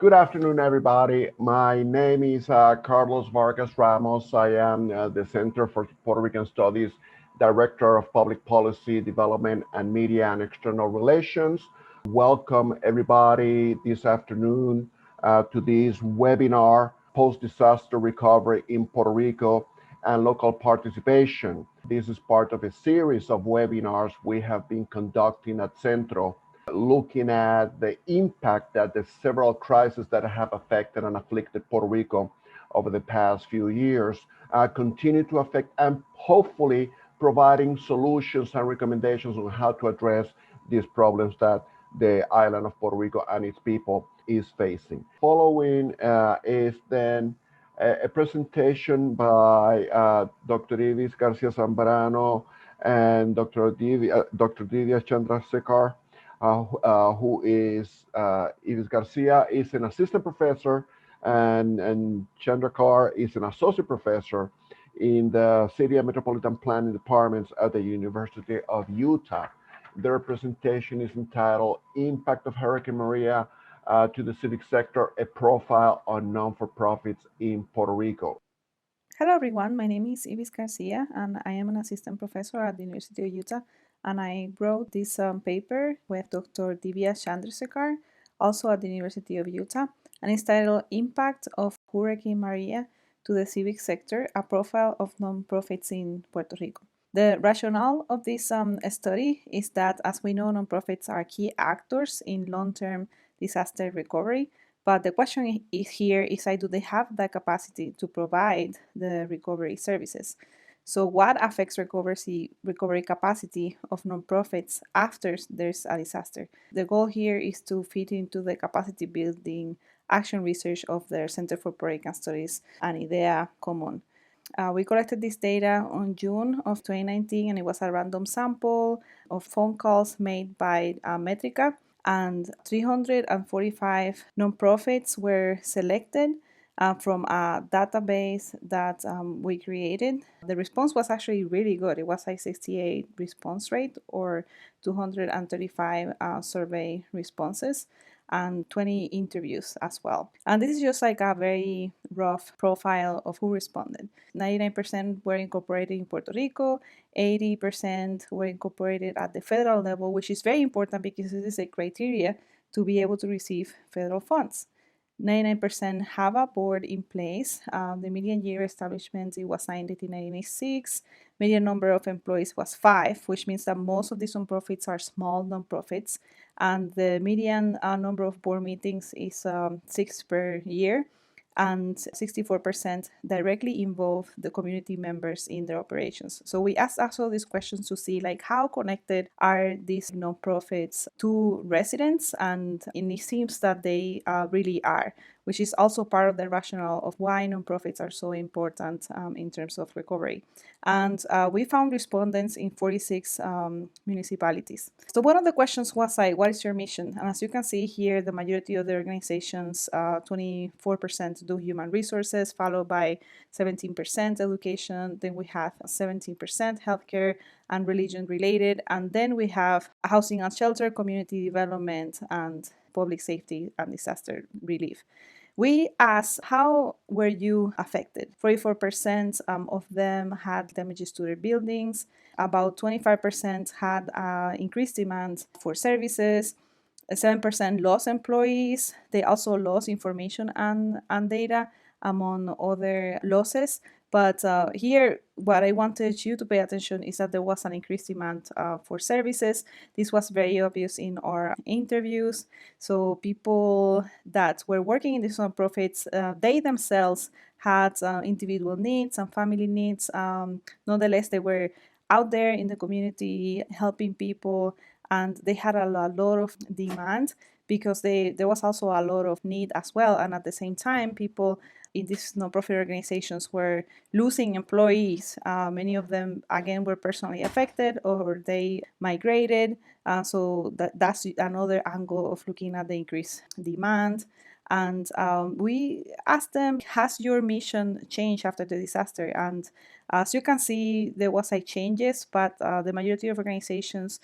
Good afternoon, everybody. My name is Carlos Vargas Ramos. I am the Center for Puerto Rican Studies Director of Public Policy Development and Media and External Relations. Welcome, everybody, this afternoon to this webinar, Post Disaster Recovery in Puerto Rico and Local Participation. This is part of a series of webinars we have been conducting at Centro, looking at the impact that the several crises that have affected and afflicted Puerto Rico over the past few years continue to affect, and hopefully providing solutions and recommendations on how to address these problems that the island of Puerto Rico and its people is facing. Following is then a presentation by Dr. Ivis Garcia Zambrano and Dr. Divya Chandrasekhar, who is Ivis Garcia is an assistant professor, and Chandrakar is an associate professor in the City and Metropolitan Planning departments at the University of Utah. Their presentation is entitled Impact of Hurricane Maria to the Civic Sector, a Profile on Non-for-Profits in Puerto Rico. Hello everyone, my name is Ivis Garcia and I am an assistant professor at the University of Utah, and I wrote this paper with Dr. Divya Chandrasekhar, also at the University of Utah, and it's titled Impact of Hurricane Maria to the Civic Sector, a Profile of Nonprofits in Puerto Rico. The rationale of this study is that, as we know, nonprofits are key actors in long-term disaster recovery. But the question is here is, do they have the capacity to provide the recovery services? So what affects recovery capacity of nonprofits after there's a disaster? The goal here is to fit into the capacity building action research of the Center for Puerto Rican Studies and IDEA Common. We collected this data on June of 2019, and it was a random sample of phone calls made by Metrica, and 345 nonprofits were selected from a database that we created. The response was actually really good. It was a 68 response rate, or 235 survey responses, and 20 interviews as well. And this is just like a very rough profile of who responded. 99% were incorporated in Puerto Rico, 80% were incorporated at the federal level, which is very important because this is a criteria to be able to receive federal funds. 99% have a board in place. The median year establishment, it was signed in 1996. Median number of employees was 5, which means that most of these nonprofits are small nonprofits. And the median number of board meetings is 6 per year. And 64% directly involve the community members in their operations. So we asked also these questions to see how connected are these nonprofits to residents, and it seems that they really are, which is also part of the rationale of why nonprofits are so important in terms of recovery. And we found respondents in 46 municipalities. So one of the questions was what is your mission? And as you can see here, the majority of the organizations, 24% do human resources, followed by 17% education. Then we have 17% healthcare and religion related. And then we have housing and shelter, community development, and public safety and disaster relief. We asked, how were you affected? 44% of them had damages to their buildings. About 25% had increased demand for services. 7% lost employees. They also lost information and data, among other losses. But here, what I wanted you to pay attention is that there was an increased demand for services. This was very obvious in our interviews. So people that were working in these nonprofits, they themselves had individual needs and family needs. Nonetheless, they were out there in the community helping people, and they had a lot of demand because there was also a lot of need as well. And at the same time, people in these nonprofit organizations were losing employees. Many of them, again, were personally affected or they migrated. So that's another angle of looking at the increased demand. And we asked them, has your mission changed after the disaster? And as you can see, there was changes, but the majority of organizations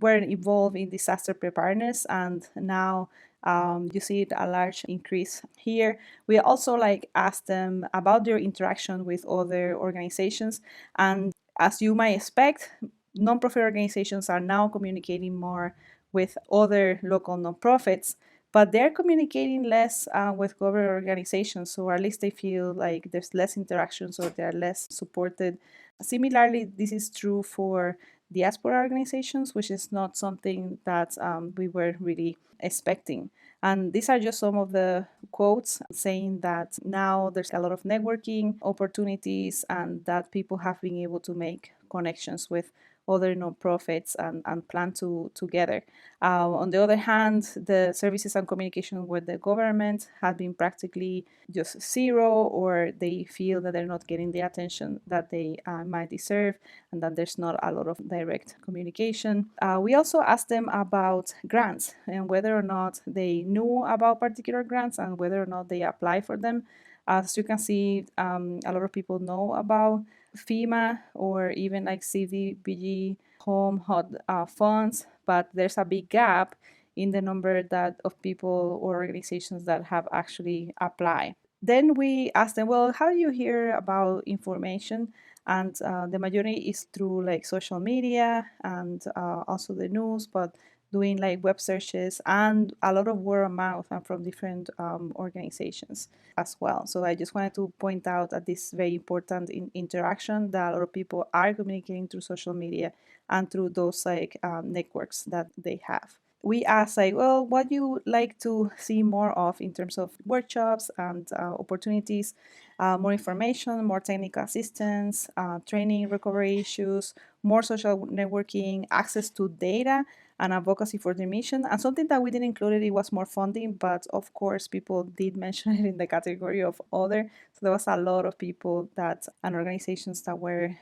were involved in disaster preparedness, and now You see a large increase here. We also asked them about their interaction with other organizations, and as you might expect, nonprofit organizations are now communicating more with other local nonprofits, but they're communicating less with government organizations, or at least they feel like there's less interactions or they're less supported. Similarly, this is true for diaspora organizations, which is not something that we were really expecting. And these are just some of the quotes saying that now there's a lot of networking opportunities and that people have been able to make connections with other nonprofits and plan to together. On the other hand, the services and communication with the government have been practically just zero, or they feel that they're not getting the attention that they might deserve, and that there's not a lot of direct communication. We also asked them about grants and whether or not they knew about particular grants and whether or not they apply for them. As you can see, a lot of people know about FEMA or even like CDBG home HUD funds, but there's a big gap in the number that of people or organizations that have actually applied. Then we asked them, well, how do you hear about information? And the majority is through like social media and also the news, but doing like web searches and a lot of word of mouth and from different organizations as well. So I just wanted to point out that this is very important interaction, that a lot of people are communicating through social media and through those networks that they have. We asked like, well, what do you like to see more of in terms of workshops and opportunities, more information, more technical assistance, training, recovery issues, more social networking, access to data, and advocacy for the mission. And something that we didn't include it was more funding, but of course people did mention it in the category of other. So there was a lot of people that and organizations that were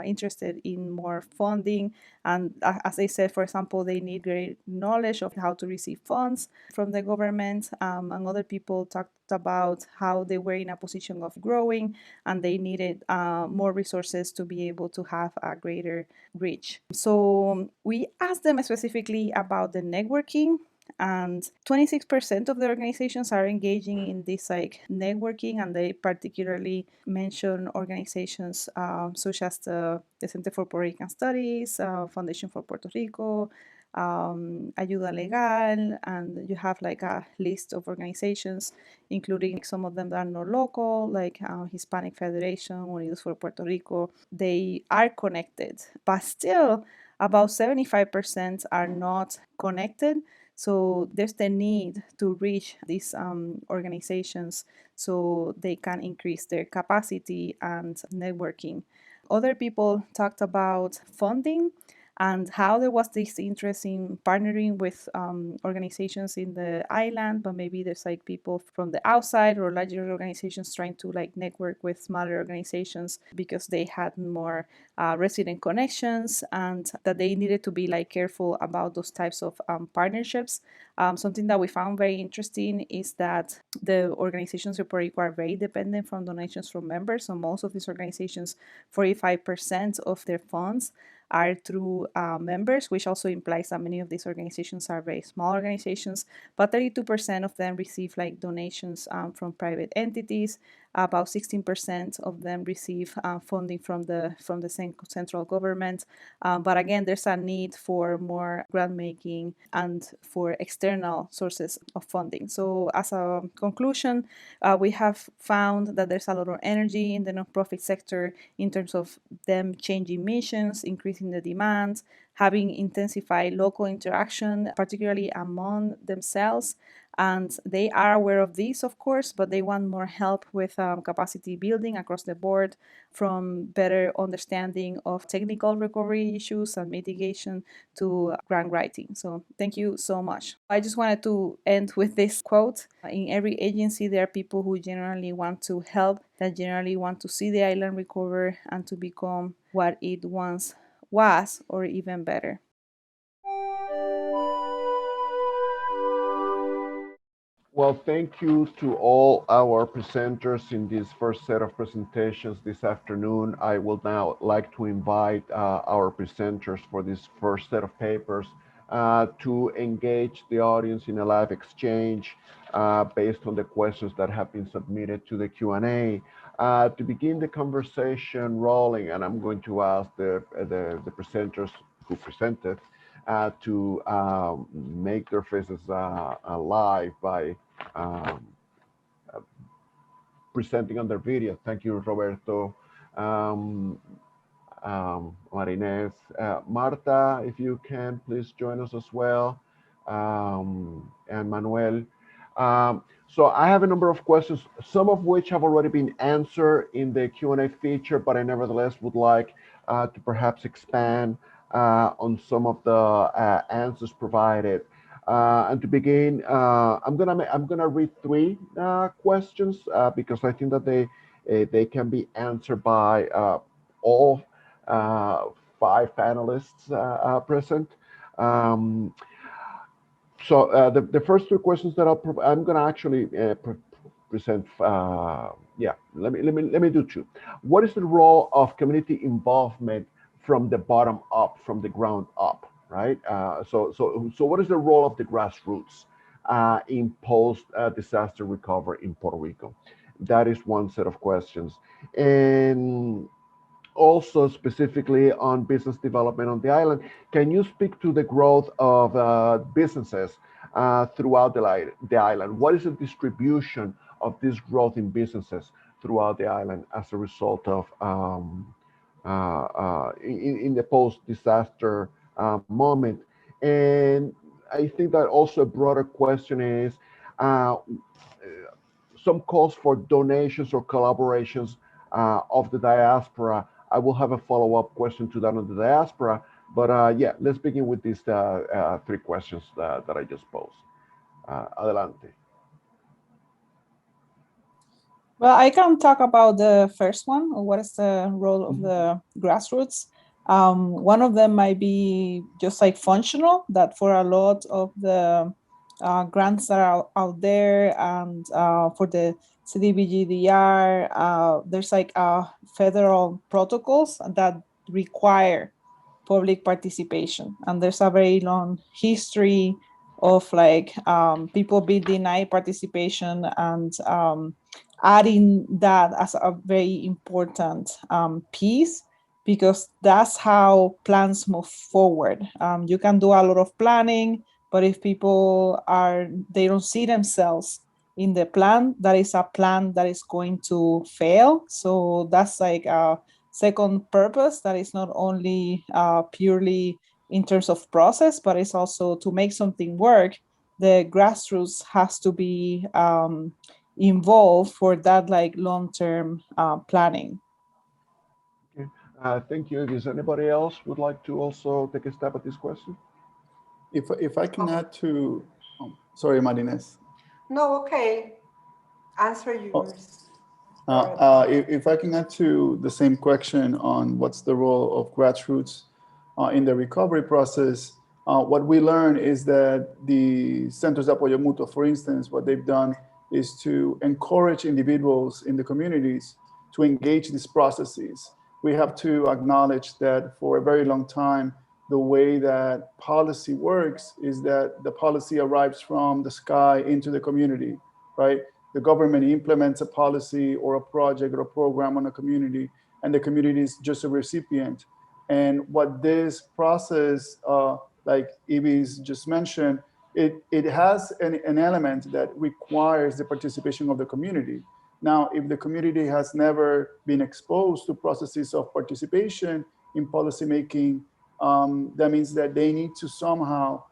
interested in more funding. And as I said, for example, they need great knowledge of how to receive funds from the government. And other people talked about how they were in a position of growing and they needed more resources to be able to have a greater reach. So we asked them specifically about the networking, and 26% of the organizations are engaging in this like networking, and they particularly mention organizations such as the Center for Puerto Rican Studies, Foundation for Puerto Rico, Ayuda Legal, and you have like a list of organizations, including some of them that are not local, like Hispanic Federation, Unidos for Puerto Rico. They are connected, but still about 75% are not connected. So there's the need to reach these organizations so they can increase their capacity and networking. Other people talked about funding and how there was this interest in partnering with organizations in the island, but maybe there's like people from the outside or larger organizations trying to like network with smaller organizations because they had more resident connections, and that they needed to be like careful about those types of partnerships. Something that we found very interesting is that the organizations in Puerto Rico are very dependent from donations from members. So most of these organizations, 45% of their funds are through members, which also implies that many of these organizations are very small organizations, but 32% of them receive like donations from private entities. About 16% of them receive funding from the central government. But again, there's a need for more grant making and for external sources of funding. So as a conclusion, we have found that there's a lot of energy in the nonprofit sector in terms of them changing missions, increasing the demands, having intensified local interaction, particularly among themselves. And they are aware of this, of course, but they want more help with capacity building across the board, from better understanding of technical recovery issues and mitigation to grant writing. So thank you so much. I just wanted to end with this quote. In every agency, there are people who generally want to help, that generally want to see the island recover and to become what it once was or even better. Well, thank you to all our presenters in this first set of presentations this afternoon. I will now like to invite our presenters for this first set of papers to engage the audience in a live exchange based on the questions that have been submitted to the Q&A. To begin the conversation rolling, and I'm going to ask the presenters who presented to make their faces live by um, presenting on their video. Thank you, Roberto. Um, Marines. Marta, if you can, please join us as well. And Manuel. So I have a number of questions, some of which have already been answered in the Q&A feature, but I nevertheless would like to perhaps expand on some of the answers provided. And to begin, I'm gonna read three questions because I think that they can be answered by all uh, five panelists present. Um, the first three questions that I'm going to actually present. Yeah, let me do two. What is the role of community involvement from the bottom up, from the ground up, right? So what is the role of the grassroots in post disaster recovery in Puerto Rico? That is one set of questions, and also specifically on business development on the island. Can you speak to the growth of businesses throughout the island? What is the distribution of this growth in businesses throughout the island as a result of in the post-disaster moment? And I think that also a broader question is some calls for donations or collaborations of the diaspora. I will have a follow-up question to that on the diaspora, but yeah, let's begin with these three questions that I just posed. Adelante. Well, I can talk about the first one. What is the role of the grassroots? One of them might be just like functional, that for a lot of the grants that are out there and for the CDBGDR, there's like federal protocols that require public participation. And there's a very long history of like people being denied participation and adding that as a very important piece, because that's how plans move forward. You can do a lot of planning, but if people they don't see themselves in the plan, that is a plan that is going to fail. So that's like a second purpose that is not only purely in terms of process, but it's also to make something work. The grassroots has to be involved for that like long-term planning. Okay. Thank you. Is anybody else would like to also take a stab at this question? If I can add to, sorry, Marines. No, okay. Answer yours. If I can add to the same question on what's the role of grassroots in the recovery process, what we learn is that the Centros de Apoyo Mutuo, for instance, what they've done is to encourage individuals in the communities to engage these processes. We have to acknowledge that for a very long time, the way that policy works is that the policy arrives from the sky into the community, right? The government implements a policy or a project or a program on a community, and the community is just a recipient. And what this process, like Ibis just mentioned, it has an element that requires the participation of the community. Now, if the community has never been exposed to processes of participation in policymaking, that means that they need to somehow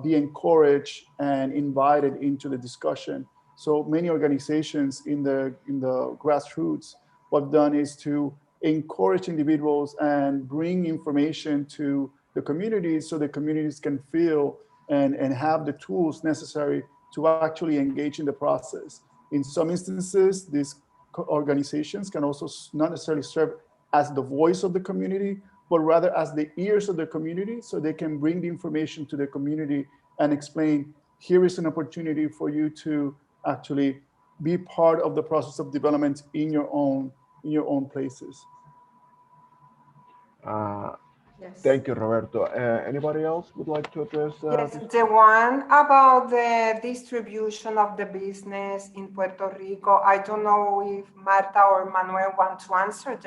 be encouraged and invited into the discussion. So many organizations in the grassroots, what I've done is to encourage individuals and bring information to the communities so the communities can feel and have the tools necessary to actually engage in the process. In some instances, these organizations can also not necessarily serve as the voice of the community, but rather as the ears of the community, so they can bring the information to the community and explain, here is an opportunity for you to actually be part of the process of development in your own places. Yes. Thank you, Roberto. Anybody else would like to address Yes, this? the one about the distribution of the business in Puerto Rico. I don't know if Marta or Manuel want to answer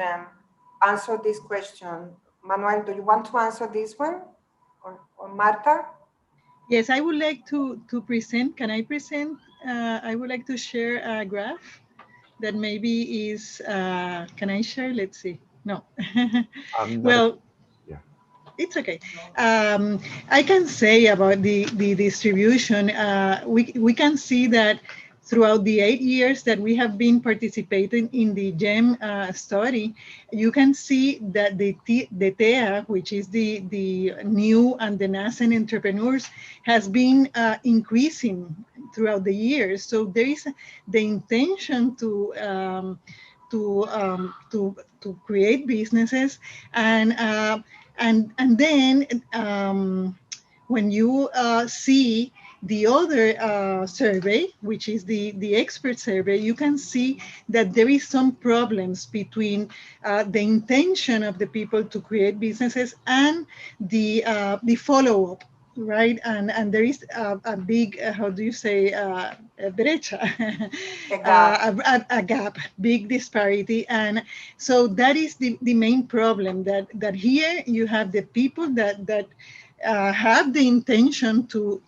this question. Manuel, do you want to answer this one? Or Marta? Yes, I would like to present. Can I present? I would like to share a graph that maybe is. Can I share? Let's see. No. I'm not. Well, Yeah. it's okay. I can say about the distribution. We can see that throughout the 8 years that we have been participating in the GEM study, you can see that the TEA, which is the new and the nascent entrepreneurs, has been increasing throughout the years. So there is the intention to create businesses, and then when you see the other survey, which is the expert survey, you can see that there is some problems between the intention of the people to create businesses and the follow-up, right? And there is a big, how do you say, brecha, A gap. a gap, big disparity. And so that is the main problem, that here you have the people that have the intention to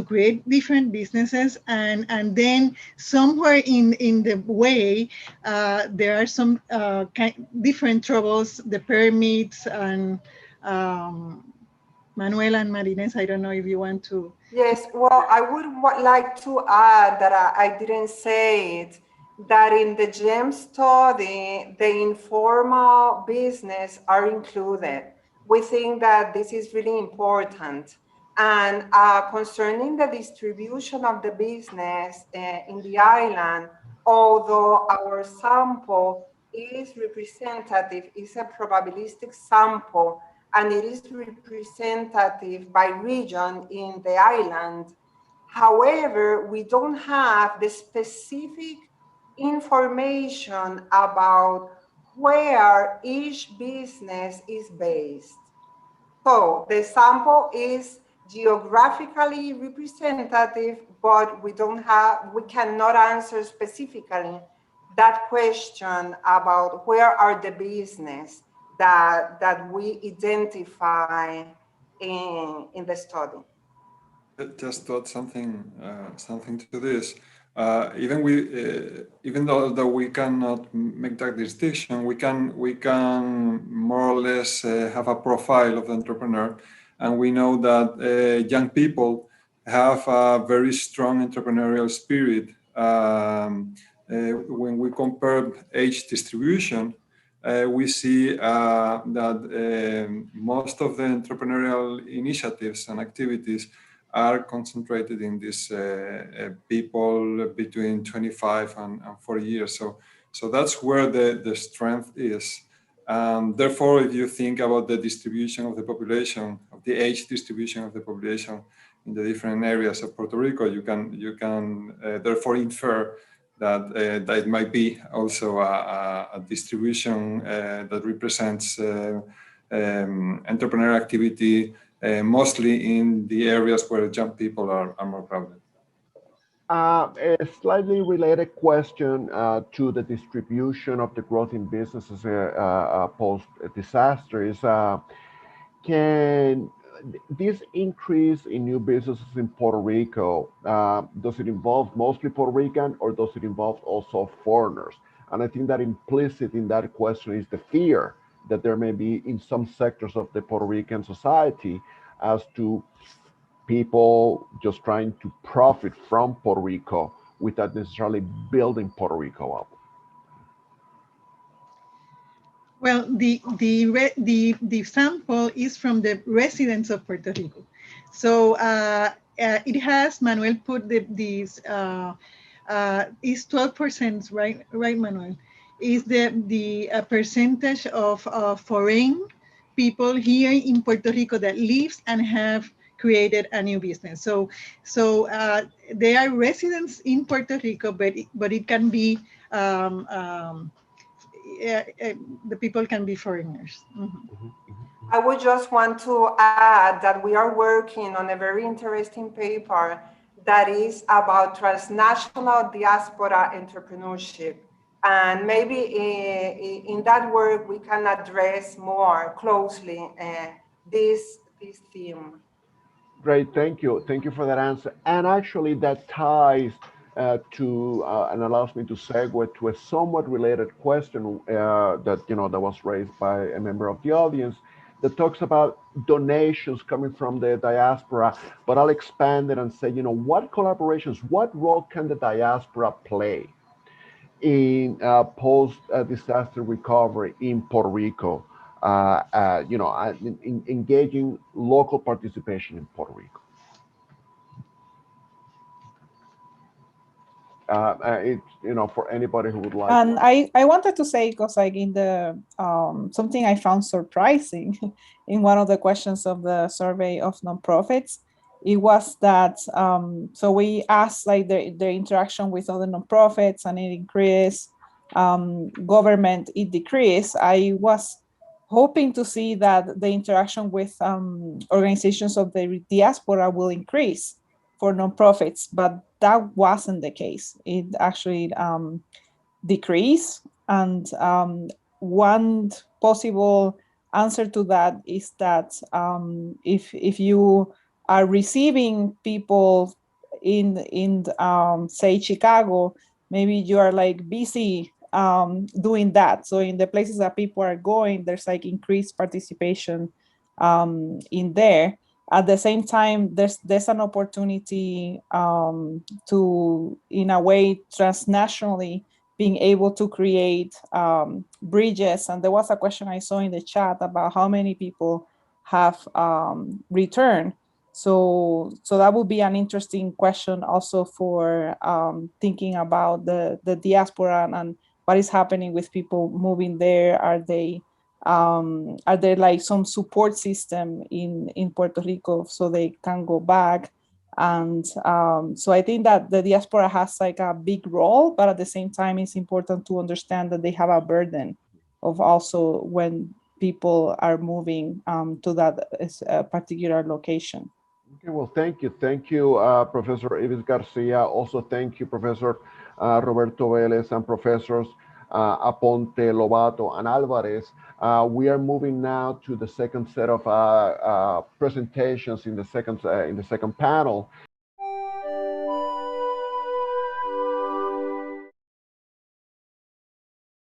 create different businesses, and then somewhere in the way there are some different troubles, the permits, and Manuel and Marines, I don't know if you want to. Yes, well, I would like to add that I didn't say it, that in the GEM study, the informal business are included. We think that this is really important. And concerning the distribution of the business in the island, although our sample is representative, is a probabilistic sample, and it is representative by region in the island. However, we don't have the specific information about where each business is based. So the sample is geographically representative, but we cannot answer specifically that question about where are the business that we identify in the study. Just thought something to this. Even though we cannot make that distinction, we can more or less have a profile of the entrepreneur, and we know that young people have a very strong entrepreneurial spirit. When we compare age distribution, we see that most of the entrepreneurial initiatives and activities are concentrated in these people between 25 and 40 years. So that's where the strength is. Therefore, if you think about the distribution of the population, of the age distribution of the population in the different areas of Puerto Rico, you can therefore infer that it might be also a distribution that represents entrepreneurial activity, mostly in the areas where young people are more crowded. A slightly related question to the distribution of the growth in businesses post-disaster is, can this increase in new businesses in Puerto Rico, does it involve mostly Puerto Rican, or does it involve also foreigners? And I think that implicit in that question is the fear that there may be in some sectors of the Puerto Rican society as to people just trying to profit from Puerto Rico without necessarily building Puerto Rico up. Well, the sample is from the residents of Puerto Rico. So it has, Manuel put these, is 12%, right, Manuel? Is the percentage of foreign people here in Puerto Rico that lives and have created a new business. So they are residents in Puerto Rico, but it can be the people can be foreigners. Mm-hmm. I would just want to add that we are working on a very interesting paper that is about transnational diaspora entrepreneurship. And maybe in that work, we can address more closely this theme. Great, thank you. Thank you for that answer. And actually, that ties to and allows me to segue to a somewhat related question that was raised by a member of the audience that talks about donations coming from the diaspora. But I'll expand it and say, what collaborations, what role can the diaspora play in post-disaster recovery in Puerto Rico? Engaging local participation in Puerto Rico. It's for anybody who would like. And I wanted to say, because like in the something I found surprising in one of the questions of the survey of nonprofits, it was that so we asked like the interaction with other nonprofits, and it increased. Government, it decreased. I was hoping to see that the interaction with organizations of the diaspora will increase for nonprofits, but that wasn't the case. It actually decreased. And one possible answer to that is that if you are receiving people in say Chicago, maybe you are like busy doing that. So in the places that people are going, there's like increased participation in there. At the same time, there's an opportunity to, in a way, transnationally being able to create bridges. And there was a question I saw in the chat about how many people have returned. So that would be an interesting question also for thinking about the diaspora and what is happening with people moving there. Are there like some support system in Puerto Rico so they can go back? And so I think that the diaspora has like a big role, but at the same time, it's important to understand that they have a burden of also when people are moving to that particular location. Okay, well, thank you. Thank you, Professor Ives Garcia. Also, thank you, Professor Roberto Vélez and Professors Aponte, Lobato, and Alvarez. We are moving now to the second set of presentations in the second panel.